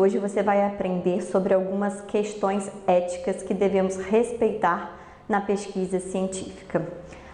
hoje você vai aprender sobre algumas questões éticas que devemos respeitar na pesquisa científica.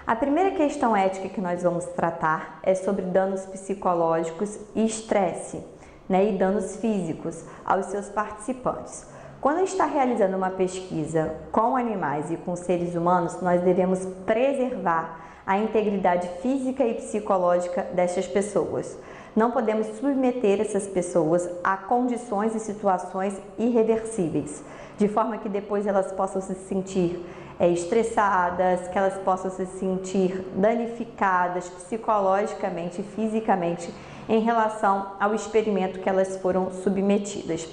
A primeira questão ética que nós vamos tratar é sobre danos psicológicos e estresse, e danos físicos aos seus participantes. Quando está realizando uma pesquisa com animais e com seres humanos, nós devemos preservar a integridade física e psicológica destas pessoas. Não podemos submeter essas pessoas a condições e situações irreversíveis, de forma que depois elas possam se sentir estressadas, que elas possam se sentir danificadas psicologicamente e fisicamente em relação ao experimento que elas foram submetidas.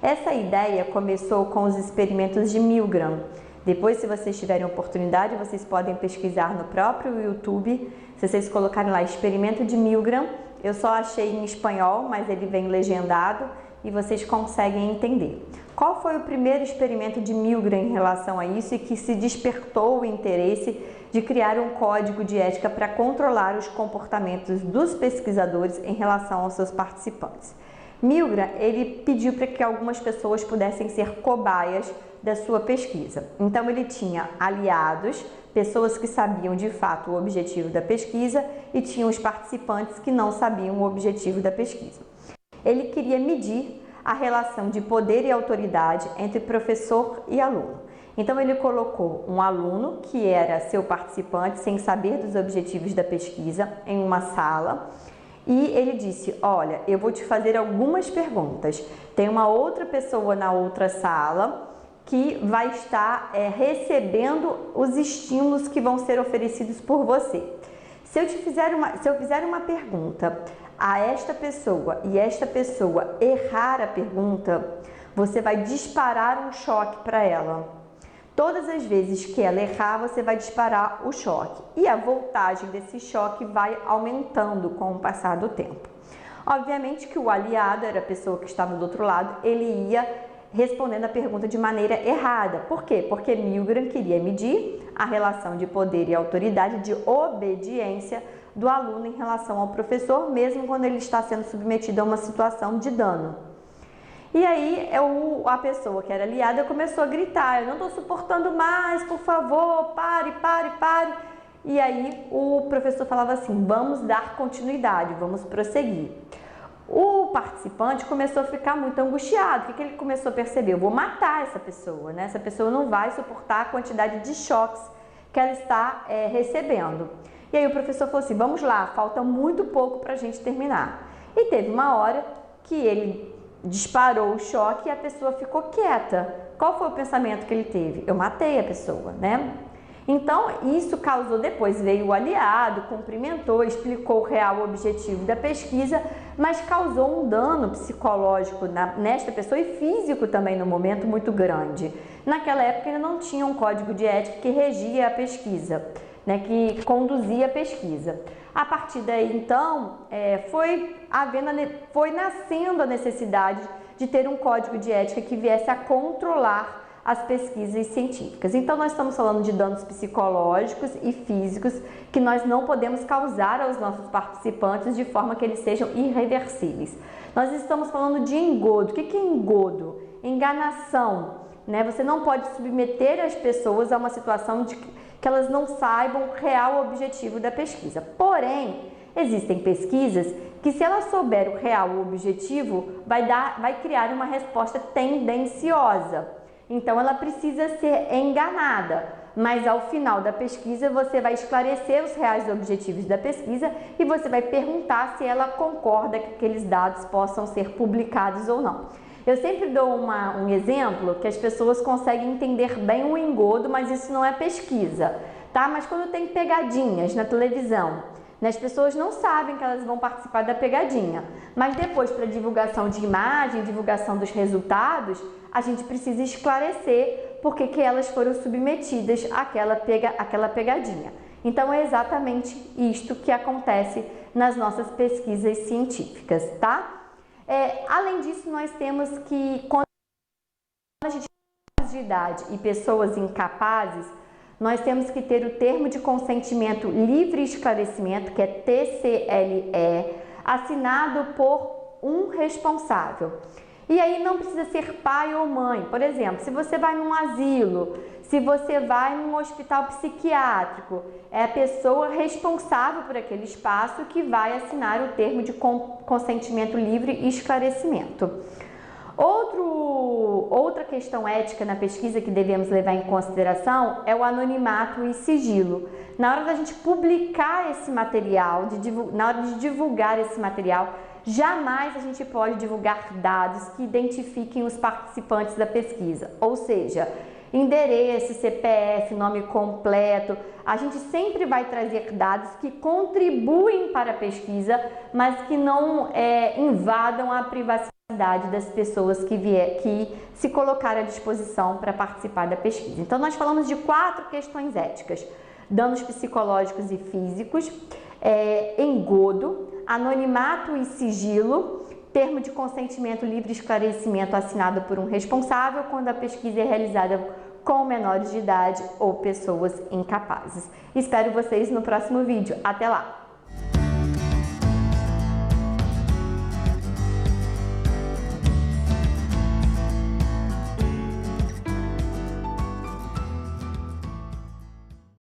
Essa ideia começou com os experimentos de Milgram. Depois, se vocês tiverem oportunidade, vocês podem pesquisar no próprio YouTube. Se vocês colocarem lá experimento de Milgram, eu só achei em espanhol, mas ele vem legendado e vocês conseguem entender. Qual foi o primeiro experimento de Milgram em relação a isso e que se despertou o interesse de criar um código de ética para controlar os comportamentos dos pesquisadores em relação aos seus participantes? Milgram, ele pediu para que algumas pessoas pudessem ser cobaias da sua pesquisa. Então ele tinha aliados, pessoas que sabiam de fato o objetivo da pesquisa e tinha os participantes que não sabiam o objetivo da pesquisa. Ele queria medir a relação de poder e autoridade entre professor e aluno. Então ele colocou um aluno que era seu participante sem saber dos objetivos da pesquisa em uma sala e ele disse: olha, eu vou te fazer algumas perguntas. Tem uma outra pessoa na outra sala que vai estar recebendo os estímulos que vão ser oferecidos por você. Se eu fizer uma pergunta a esta pessoa e esta pessoa errar a pergunta, você vai disparar um choque para ela. Todas as vezes que ela errar, você vai disparar o choque e a voltagem desse choque vai aumentando com o passar do tempo. Obviamente que o aliado, era a pessoa que estava do outro lado, ele ia respondendo a pergunta de maneira errada. Por quê? Porque Milgram queria medir a relação de poder e autoridade, de obediência do aluno em relação ao professor, mesmo quando ele está sendo submetido a uma situação de dano. E aí a pessoa que era aliada começou a gritar: eu não estou suportando mais, por favor, pare. E aí o professor falava assim: vamos dar continuidade, vamos prosseguir. O participante começou a ficar muito angustiado. O que ele começou a perceber? Eu vou matar essa pessoa, Essa pessoa não vai suportar a quantidade de choques que ela está recebendo. E aí o professor falou assim: vamos lá, falta muito pouco para a gente terminar. E teve uma hora que ele disparou o choque e a pessoa ficou quieta. Qual foi o pensamento que ele teve? Eu matei a pessoa, Então, isso causou, depois veio o aliado, cumprimentou, explicou o real objetivo da pesquisa, mas causou um dano psicológico nesta pessoa e físico também no momento muito grande. Naquela época ainda não tinha um código de ética que regia a pesquisa, que conduzia a pesquisa. A partir daí, então, foi nascendo a necessidade de ter um código de ética que viesse a controlar as pesquisas científicas. Então, nós estamos falando de danos psicológicos e físicos que nós não podemos causar aos nossos participantes de forma que eles sejam irreversíveis. Nós estamos falando de engodo. O que é engodo? Enganação. Você não pode submeter as pessoas a uma situação de que elas não saibam o real objetivo da pesquisa. Porém, existem pesquisas que, se ela souber o real objetivo, vai criar uma resposta tendenciosa. Então, ela precisa ser enganada, mas ao final da pesquisa você vai esclarecer os reais objetivos da pesquisa e você vai perguntar se ela concorda que aqueles dados possam ser publicados ou não. Eu sempre dou um exemplo que as pessoas conseguem entender bem o engodo, mas isso não é pesquisa, Mas quando tem pegadinhas na televisão, as pessoas não sabem que elas vão participar da pegadinha, mas depois, para divulgação de imagem, divulgação dos resultados, a gente precisa esclarecer por que elas foram submetidas àquela pegadinha. Então, é exatamente isto que acontece nas nossas pesquisas científicas, Além disso, nós temos que, quando a gente tem de idade e pessoas incapazes, nós temos que ter o termo de consentimento livre e esclarecimento, que é TCLE, assinado por um responsável. E aí não precisa ser pai ou mãe. Por exemplo, se você vai num asilo, se você vai num hospital psiquiátrico, é a pessoa responsável por aquele espaço que vai assinar o termo de consentimento livre e esclarecimento. Outra questão ética na pesquisa que devemos levar em consideração é o anonimato e sigilo. Na hora da gente publicar esse material, na hora de divulgar esse material, jamais a gente pode divulgar dados que identifiquem os participantes da pesquisa, ou seja, endereço, CPF, nome completo. A gente sempre vai trazer dados que contribuem para a pesquisa, mas que não invadam a privacidade das pessoas que se colocaram à disposição para participar da pesquisa. Então, nós falamos de 4 questões éticas: danos psicológicos e físicos, engodo, anonimato e sigilo, termo de consentimento livre e esclarecimento assinado por um responsável quando a pesquisa é realizada com menores de idade ou pessoas incapazes. Espero vocês no próximo vídeo. Até lá!